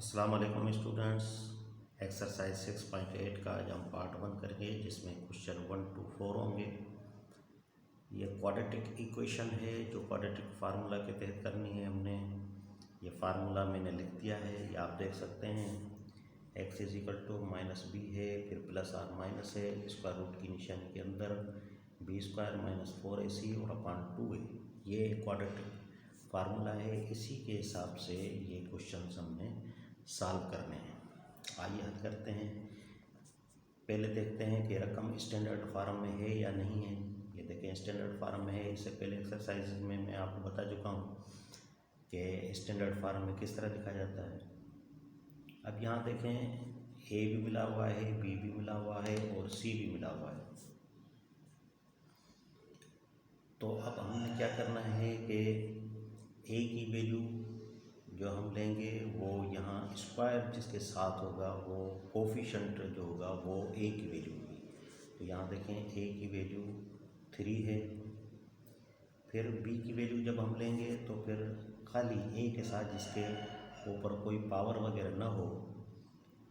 अस्सलाम वालेकुम students. Exercise 6.8 का आज हम पार्ट 1 करेंगे, जिसमें क्वेश्चन 1 to 4 होंगे। ये क्वाड्रेटिक इक्वेशन है जो क्वाड्रेटिक फार्मूला के तहत करनी है हमने। ये फार्मूला मैंने लिख दिया है, ये आप देख सकते हैं। x = -b है, फिर प्लस और माइनस है, स्क्वायर रूट की निशानी के अंदर b² - 4ac और अपान 2 है। ये क्वाड्रेटिक फार्मूला है, इसी के हिसाब से ये क्वेश्चन हमने सॉल्व करने हैं। आइए हल करते हैं। पहले देखते हैं कि रकम स्टैंडर्ड फार्म में है या नहीं है। ये देखें स्टैंडर्ड फार्म में है। इससे पहले एक्सरसाइज में मैं आपको बता चुका हूँ कि स्टैंडर्ड फार्म में किस तरह लिखा जाता है। अब यहाँ देखें ए भी मिला हुआ है, बी भी मिला हुआ है और सी भी मिला हुआ है। तो अब हमने क्या करना है कि ए की वैल्यू जो हम लेंगे वो यहाँ स्क्वायर जिसके साथ होगा वो कोफिशिएंट जो होगा वो ए की वैल्यू होगी। तो यहाँ देखें ए की वैल्यू 3 है। फिर बी की वैल्यू जब हम लेंगे तो फिर खाली ए के साथ जिसके ऊपर कोई पावर वगैरह ना हो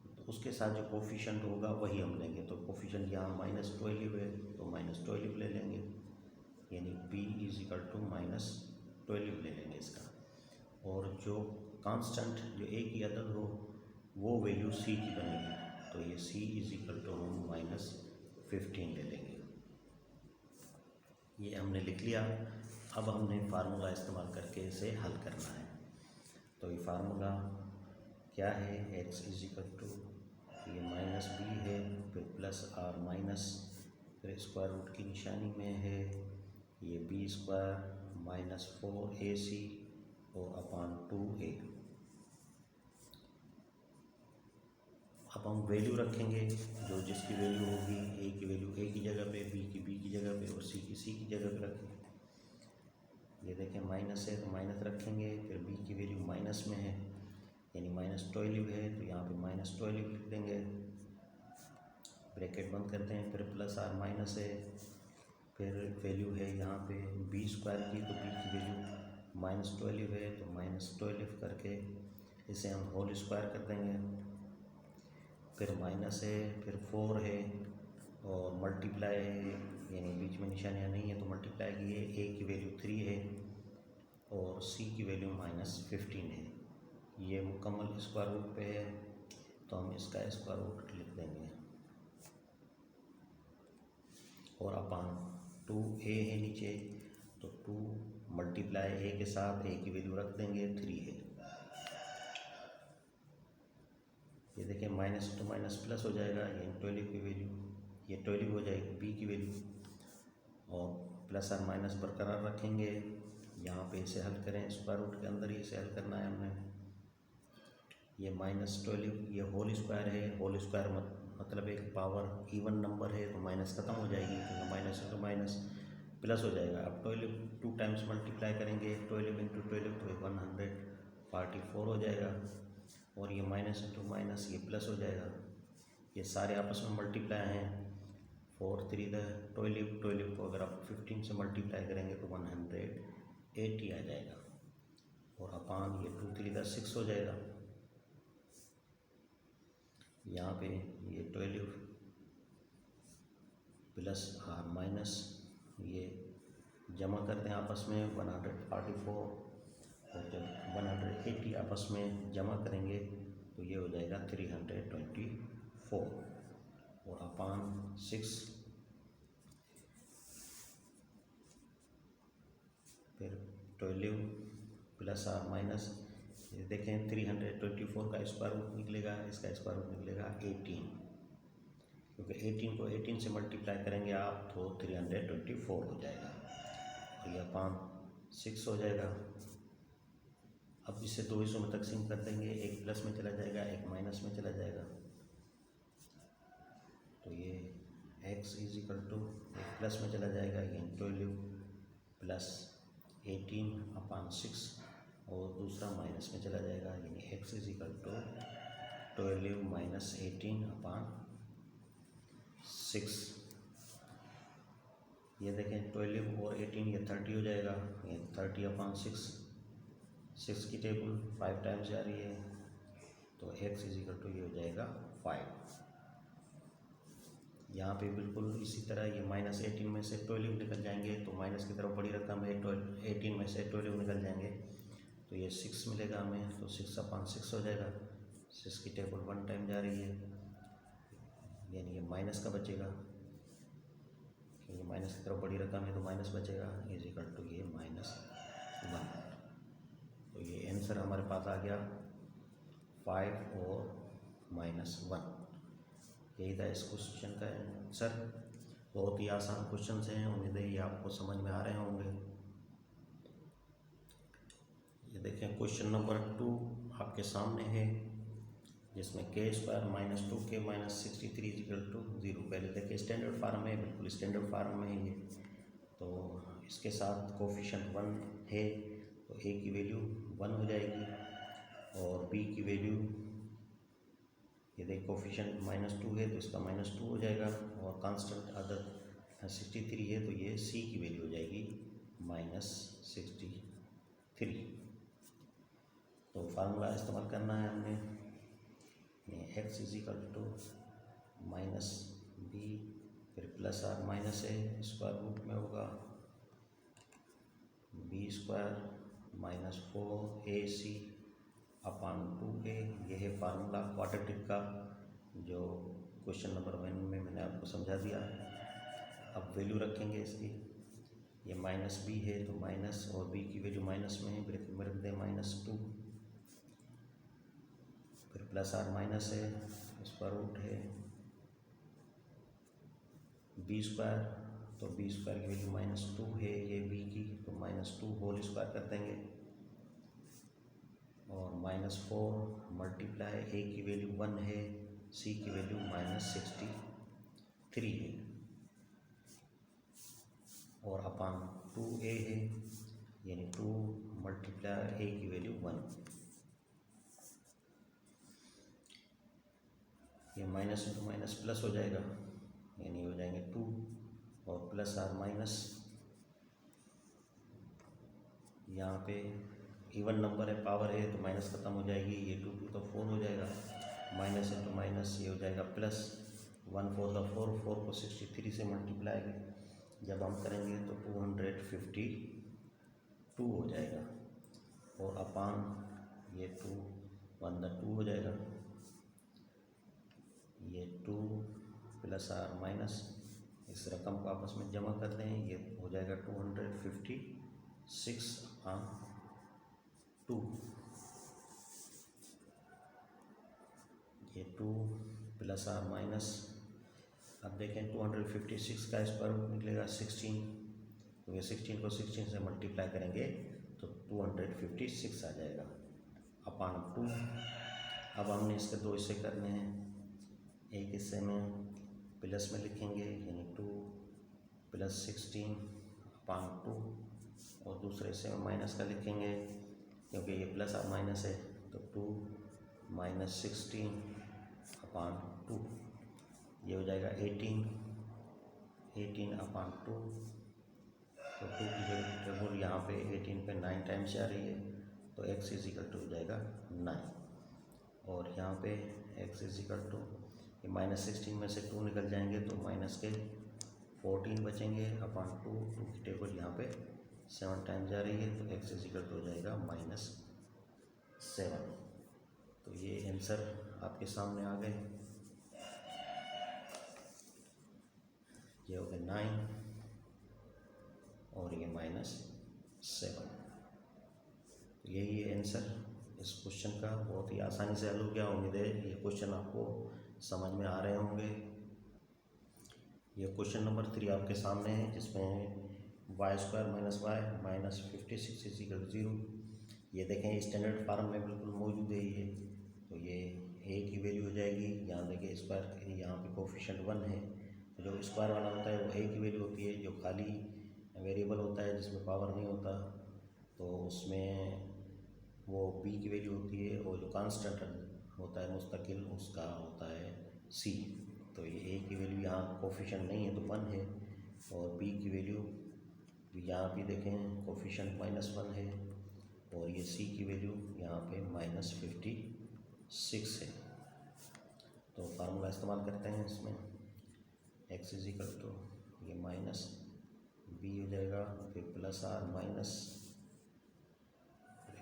तो उसके साथ जो कोफिशिएंट होगा वही हम लेंगे। तो कोफिशिएंट यहाँ -12 है तो -12 ले लेंगे, यानी b = -12 ले लेंगे इसका। और जो कांस्टेंट जो ए की अदद हो वो वैल्यू सी की बनेगी, तो ये c = -15 ले लेंगे। ये हमने लिख लिया। अब हमने फार्मूला इस्तेमाल करके इसे हल करना है। तो ये फार्मूला क्या है, x ये -b है, फिर प्लस और माइनस, फिर स्क्वायर रूट की निशानी में है, ये b² - 4ac और अपान 2a। अब हम वैल्यू रखेंगे, जो जिसकी वैल्यू होगी ए की वैल्यू ए की जगह पे, बी की जगह पे और सी की जगह पे रखेंगे। ये देखें माइनस है तो माइनस रखेंगे, फिर बी की वैल्यू माइनस में है यानी -12 है तो यहाँ पे -12 लिख देंगे, ब्रैकेट बंद करते हैं। फिर प्लस और माइनस है, फिर वैल्यू है यहाँ पे b² की, तो b की वैल्यू -12 है तो -12 करके इसे हम होल स्क्वायर कर देंगे। फिर माइनस है, फिर 4 है और मल्टीप्लाई है, यानी बीच में निशानियाँ नहीं है तो मल्टीप्लाई की है। ए की वैल्यू 3 है और सी की वैल्यू -15 है। ये मुकम्मल स्क्वायर रूट पे है तो हम इसका स्क्वायर रूट लिख देंगे। और अपान 2a है नीचे, तो 2 मल्टीप्लाई ए के साथ ए की वैल्यू रख देंगे, 3 है। ये देखें माइनस तो माइनस प्लस हो जाएगा, ये 12 की वैल्यू ये 12 हो जाएगी बी की वैल्यू, और प्लस और माइनस बरकरार रखेंगे। यहाँ पे इसे हल करें, स्क्वायर रूट के अंदर ही इसे हल करना है हमने। ये -12 ये होल स्क्वायर है, होल स्क्वायर मतलब एक पावर इवन नंबर है तो माइनस ख़त्म हो जाएगी, क्योंकि माइनस है तो माइनस प्लस हो जाएगा। अब 12 2 टाइम्स मल्टीप्लाई करेंगे, 12 × 12 तो 144 हो जाएगा, और ये माइनस इंटू माइनस ये प्लस हो जाएगा। ये सारे आपस में मल्टीप्लाई हैं, 4 3 12 को अगर आप 15 से मल्टीप्लाई करेंगे तो 180 आ जाएगा, और अपान ये 2 3 6 हो जाएगा। यहाँ पे ये 12 प्लस और माइनस ये जमा करते हैं आपस में 144, और जब 180 आपस में जमा करेंगे तो ये हो जाएगा 324, और अपान 6, फिर 12 प्लस और माइनस, ये देखें 324 का स्क्वायर रूट निकलेगा, इसका स्क्वायर रूट निकलेगा 18, क्योंकि 18 को 18 से मल्टीप्लाई करेंगे आप तो 324 हो जाएगा, और ये अपान 6 हो जाएगा। अब इसे दो हिस्सों में तकसीम कर देंगे, एक प्लस में चला जाएगा, एक माइनस में चला जाएगा। तो ये x एक प्लस में चला जाएगा, ये 12 प्लस 18 अपान 6, और दूसरा माइनस में चला जाएगा, यानी x = 12 - 18 अपान 6। ये देखें 12 और 18 ये 30 हो जाएगा, ये 30 अपान 6 की टेबल 5 टाइम्स जा रही है तो x इज इक्वल टू ये हो जाएगा 5। यहाँ पे बिल्कुल इसी तरह ये -18 में से 12 निकल जाएंगे, तो माइनस की तरफ बड़ी रकम है, 18 में से 12 निकल जाएंगे तो ये 6 मिलेगा हमें, तो 6/6 हो जाएगा। 6 की टेबल 1 टाइम जा रही है, यानी ये माइनस का बचेगा, क्योंकि माइनस की तरफ बड़ी रकम है तो माइनस बचेगा, इज इक्वल टू ये -1। तो ये आंसर हमारे पास आ गया 5 और -1। यही था इस क्वेश्चन का आंसर। बहुत ही आसान क्वेश्चन हैं, उम्मीद है ये आपको समझ में आ रहे होंगे। ये देखें क्वेश्चन नंबर 2 आपके सामने है, जिसमें k² - 2k - 63 = 0। पहले देखिए स्टैंडर्ड फार्म है, बिल्कुल स्टैंडर्ड फार्म में है ये। तो इसके साथ कोफिशिएंट 1 है तो a की वैल्यू 1 हो जाएगी, और b की वैल्यू ये देखिए कोफिशिएंट -2 है तो इसका -2 हो जाएगा, और कांस्टेंट अदर 63 है तो ये c की वैल्यू हो जाएगी -63। तो फार्मूला इस्तेमाल करना है हमने, x is equal to -b फिर +r - स्क्वायर रूट में होगा b² - 4ac अपान 2a। यह है फार्मूला क्वाड्रेटिक का, जो क्वेश्चन नंबर 1 में मैंने आपको समझा दिया। अब वैल्यू रखेंगे इसकी, ये -b है तो माइनस, और b की वैल्यू माइनस में है, ब्रैकेट में रख दें -2, फिर +r है, स्क्वायर रूट है b², तो b² की वैल्यू -2 है, ये b की, तो -2 होल स्क्वायर कर देंगे, और -4 मल्टीप्लाई a की वैल्यू 1 है, c की वैल्यू -63 है, और अपान 2a है, यानी 2 मल्टीप्लाई a की वैल्यू 1। ये माइनस इंटू माइनस प्लस हो जाएगा, यानी हो जाएंगे 2, और +r-, यहाँ पे इवन नंबर है, पावर है तो माइनस खत्म हो जाएगी, ये 2 2 तो 4 हो जाएगा, माइनस इंटू माइनस ये हो जाएगा प्लस, 1 4 द 4, 4 को 63 से मल्टीप्लाई जब हम करेंगे तो 252 हो जाएगा, और अपान ये 2 1 द 2 हो जाएगा, ये 2 +r-, इस रकम को आपस में जमा कर दें, ये हो जाएगा 256/2। ये 2 +r-, अब देखें 256 का स्क्वायर रूट निकलेगा 16, तो ये 16 को 16 से मल्टीप्लाई करेंगे तो 256 आ जाएगा, अपान 2। अब हमने इसके 2 हिस्से करने हैं, एक हिस्से में प्लस में लिखेंगे, यानी 2 + 16/2, और दूसरे हिस्से में माइनस का लिखेंगे, क्योंकि ये +r- है, तो 2 - 16/2, ये हो जाएगा 18/2। तो 2 की जगह यहाँ पे 18 पे 9 टाइम्स आ रही है, तो x इज इक्वल टू हो जाएगा 9, और यहाँ पे x इज इक्वल टू ये -16 में से 2 निकल जाएंगे तो माइनस के 14 बचेंगे, अपान 2 की टेबल यहाँ पे 7 टाइम्स जा रही है, तो x इज इक्वल टू हो जाएगा -7। तो ये आंसर आपके सामने आ गए, ये हो गया 9 और ये -7। यही है आंसर इस क्वेश्चन का, बहुत ही आसानी से हल हो गया। उम्मीद है ये क्वेश्चन आपको समझ में आ रहे होंगे। ये क्वेश्चन नंबर 3 आपके सामने है, जिसमें y² - y -56 = 0। ये देखें स्टैंडर्ड फार्म में बिल्कुल मौजूद है ये, तो ये a की वैल्यू हो जाएगी, यहाँ देखिए स्क्वायर, यहाँ पे कोफिशिएंट 1 है, तो जो स्क्वायर वाला होता है वो a की वैल्यू होती है, जो खाली वेरिएबल होता है जिसमें पावर नहीं होता तो उसमें वो b की वैल्यू होती है, और जो कांस्टेंट होता है मुस्तकिल उसका होता है c। तो ये a की वैल्यू यहाँ कोफिशिएंट नहीं है तो 1 है, और b की वैल्यू यहाँ भी देखें कोफिशिएंट -1 है, और ये c की वैल्यू यहाँ पे -56 6 है। तो फार्मूला इस्तेमाल करते हैं इसमें, x इजिकल टू ये माइनस b हो जाएगा, फिर plus or minus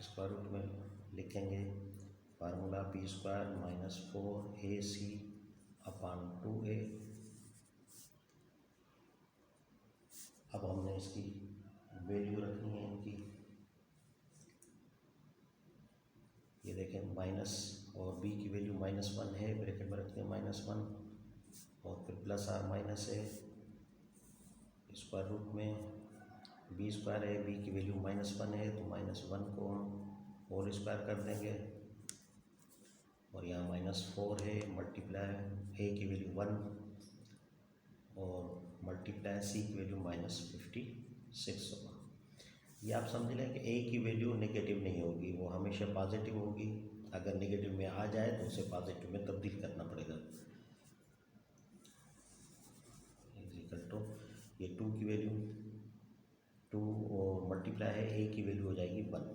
square root में लिखेंगे formula B square minus 4ac upon 2a। अब हमने इसकी वैल्यू रखनी है इनकी, ये देखें माइनस और b की वैल्यू -1 है, ब्रैकेट में रखते हैं -1 और फिर प्लस आर माइनस है स्क्वायर रूट में बी स्क्वायर है, b की वैल्यू -1 है तो -1 को हम होल स्क्वायर कर देंगे और यहाँ -4 है मल्टीप्लाई a की वैल्यू 1 और मल्टीप्लाई c की वैल्यू -56 होगा। ये आप समझ लें कि a की वैल्यू नेगेटिव नहीं होगी, वो हमेशा पॉजिटिव होगी। अगर नेगेटिव में आ जाए तो उसे पॉजिटिव में तब्दील करना पड़ेगा। इक्वल टू ये 2 की वैल्यू 2 और मल्टीप्लाई है a की वैल्यू हो जाएगी 1,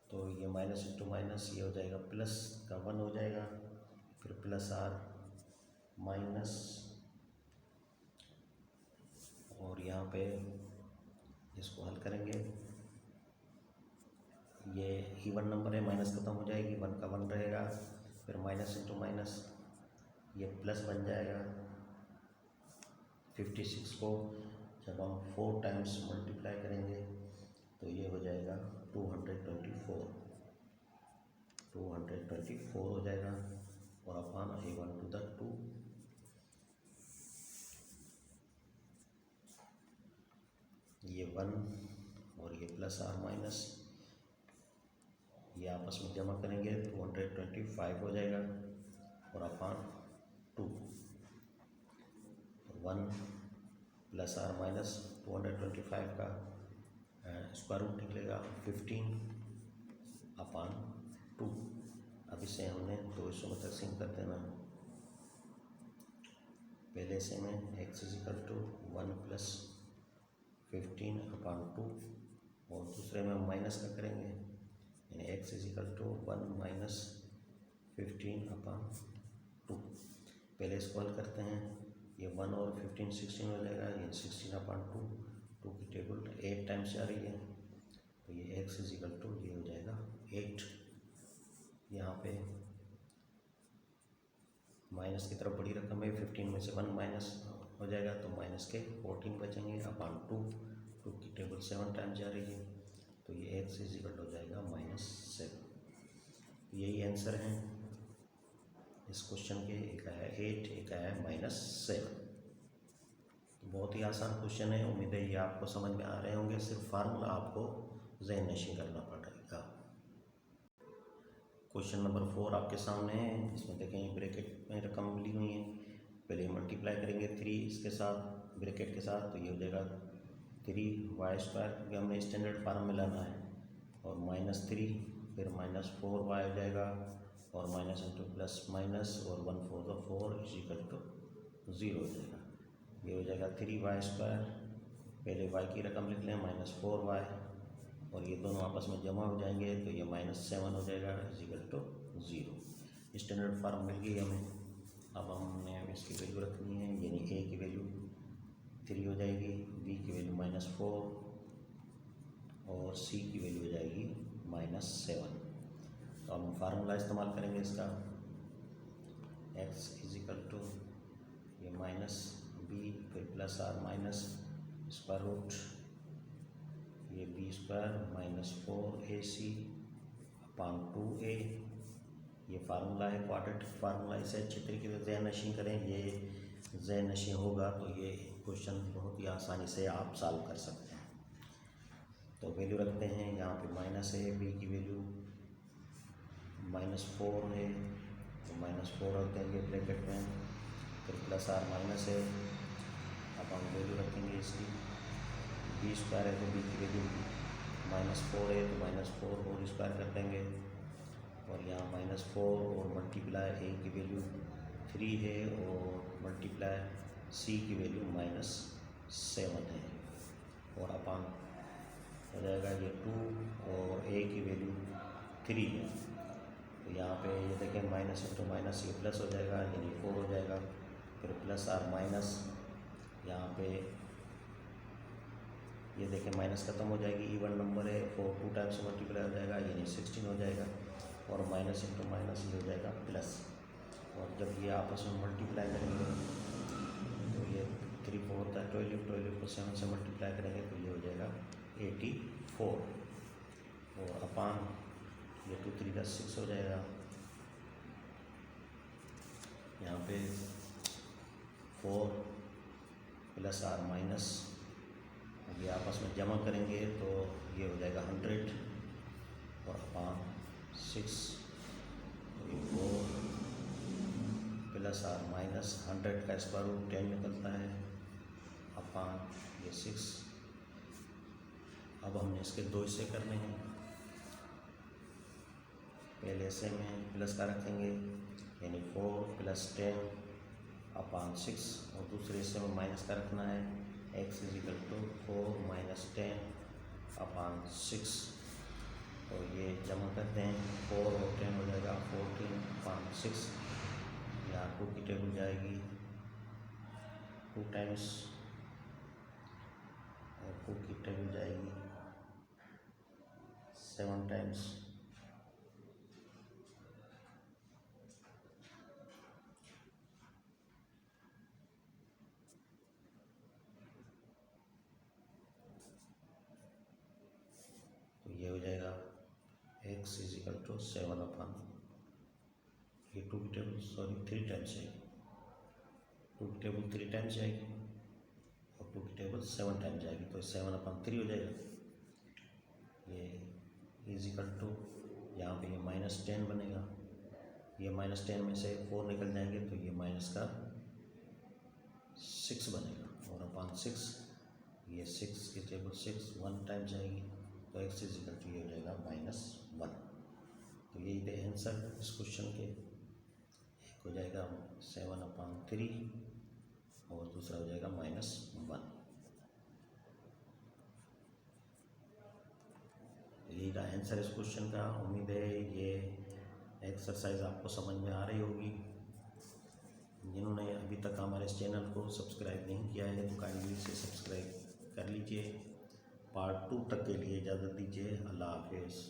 तो ये माइनस इंटू माइनस ये हो जाएगा प्लस का 1 हो जाएगा, फिर प्लस आर माइनस और यहाँ पे इसको हल करेंगे, ये इवन नंबर है माइनस खत्म हो जाएगी 1 का 1 रहेगा, फिर माइनस इंटू माइनस ये प्लस बन जाएगा। 56 को जब हम 4 टाइम्स मल्टीप्लाई करेंगे तो ये हो जाएगा 224 हो जाएगा और अपान A1 टू द 2 ये 1 और ये प्लस आर माइनस ये आपस में जमा करेंगे 225 हो जाएगा और अपान 2 1 प्लस आर माइनस 225 का स्क्वायर रूट निकलेगा 15 अपान 2। अब इसे हमने 2 हिस्सों में तकसीम कर देना। पहले से में x इजिकल टू 1 प्लस 15 अपान 2 और दूसरे में हम माइनस का करेंगे, यानी x इजिकल टू 1 माइनस 15 अपान 2। पहले इसको हल करते हैं, ये 1 और 15 16 हो जाएगा, ये 16 अपान 2 की टेबल 8 टाइम्स आ रही है तो ये x इजिकल टू ये हो जाएगा 8। यहाँ पे माइनस की तरफ बड़ी रकम है, 15 में से 1 माइनस हो जाएगा तो माइनस के 14 बचेंगे अपान 2 की टेबल 7 टाइम्स जा रही है तो ये x इजिकल हो जाएगा -7। यही आंसर है इस क्वेश्चन के, एक आया 8 एक आया -7। बहुत ही आसान क्वेश्चन है, उम्मीद है ये आपको समझ में आ रहे होंगे, सिर्फ फार्मूला आपको ज़हन नशीं करना पड़ेगा। क्वेश्चन नंबर 4 आपके सामने है, इसमें देखें ब्रैकेट में रकम ली हुई है, पहले मल्टीप्लाई करेंगे 3 इसके साथ ब्रैकेट के साथ तो ये हो जाएगा 3y स्क्वायर, क्योंकि हमने स्टैंडर्ड फार्म में लाना है, और -3 फिर -4y हो जाएगा और माइनस इंटू प्लस माइनस और 1 4 4 इजिकल टू 0 हो जाएगा। ये हो जाएगा 3y स्क्वायर, पहले y की रकम लिख लें -4y और ये दोनों आपस में जमा हो जाएंगे तो ये -7 हो जाएगा इजिकल टू 0। स्टैंडर्ड फार्म मिल गई हमें। अब हमने इसकी वैल्यू रखनी है, यानी a की वैल्यू 3 हो जाएगी, b की वैल्यू -4 और c की वैल्यू हो जाएगी -7। तो हम फार्मूला इस्तेमाल करेंगे इसका, x इजिकल टू ये -b फिर plus or minus square root ये b square -4ac upon 2a। ये फार्मूला है क्वाड्रेटिक फार्मूला, इसे अच्छे तरीके से ज़हन नशीं करें, ये ज़हन नशीं होगा तो ये क्वेश्चन बहुत ही आसानी से आप सॉल्व कर सकते हैं। तो वैल्यू रखते हैं, यहाँ पे माइनस है, b की वैल्यू -4 है तो -4 रख देंगे ब्रैकेट में, फिर प्लस आर माइनस है, अब हम वैल्यू रखेंगे इसकी, b स्क्वायर है तो b की वैल्यू -4 है तो -4 होल स्क्वायर कर देंगे और यहाँ -4 और मल्टीप्लाई a की वैल्यू 3 है और मल्टीप्लाई c की वैल्यू -7 है और अपान हो जाएगा ये 2 और a की वैल्यू 3 है। तो यहाँ पे ये देखें माइनस इंटू माइनस ये प्लस हो जाएगा यानी 4 हो जाएगा। फिर प्लस और माइनस यहाँ पे ये देखें माइनस खत्म हो जाएगी, इवन नंबर है 4 2 टाइम्स मल्टीप्लाई हो जाएगा यानी 16 हो जाएगा। और माइनस इंटू माइनस ये हो जाएगा प्लस। और जब ये आपस में मल्टीप्लाई करेंगे तो ये 3 4 होता है 12, 12 को 7 से मल्टीप्लाई करेंगे तो ये हो जाएगा 84। और अपान ये 2 3 का 6 हो जाएगा। यहाँ पे 4 प्लस और माइनस ये आपस में जमा करेंगे तो ये हो जाएगा 100 और अपान 6 तो ये 4 प्लस और माइनस 100 का स्क्वायर रूट 10 निकलता है अपान ये 6। अब हमने इसके 2 हिस्से करने हैं। पहले हिस्से में प्लस का रखेंगे यानी 4 प्लस 10 अपान 6 और दूसरे हिस्से में माइनस का रखना है x is equal to 4 minus 10 upon 6। तो ये जमा करते हैं 4 और 10 हो जाएगा 14 अपान 6। यहाँ 2 की टेबल जाएगी 2 टाइम्स और 2 की टेबल जाएगी 7 टाइम्स। तो ये हो जाएगा x इज इक्वल टू 7 अपान ये 2 की टेबल 3 टाइम्स जाएगी 2 की टेबल 3 टाइम्स जाएगी और 2 की टेबल 7 टाइम्स जाएगी तो 7 अपान 3 हो जाएगा। ये इज इक्वल टू यहाँ पे ये माइनस 10 बनेगा। ये माइनस 10 में से 4 निकल जाएंगे तो ये माइनस का 6 बनेगा और अपान 6 ये 6 की टेबल 6 1 टाइम जाएगी तो x इज इक्वल टू ये हो जाएगा -1। तो यही थे आंसर इस क्वेश्चन के। एक हो जाएगा 7 अपान 3 और दूसरा हो जाएगा -1। यही था आंसर इस क्वेश्चन का। उम्मीद है ये एक्सरसाइज आपको समझ में आ रही होगी। जिन्होंने अभी तक हमारे इस चैनल को सब्सक्राइब नहीं किया है तो काइंडली से सब्सक्राइब कर लीजिए। पार्ट 2 तक के लिए इजाज़त दीजिए। अल्लाह हाफिज़।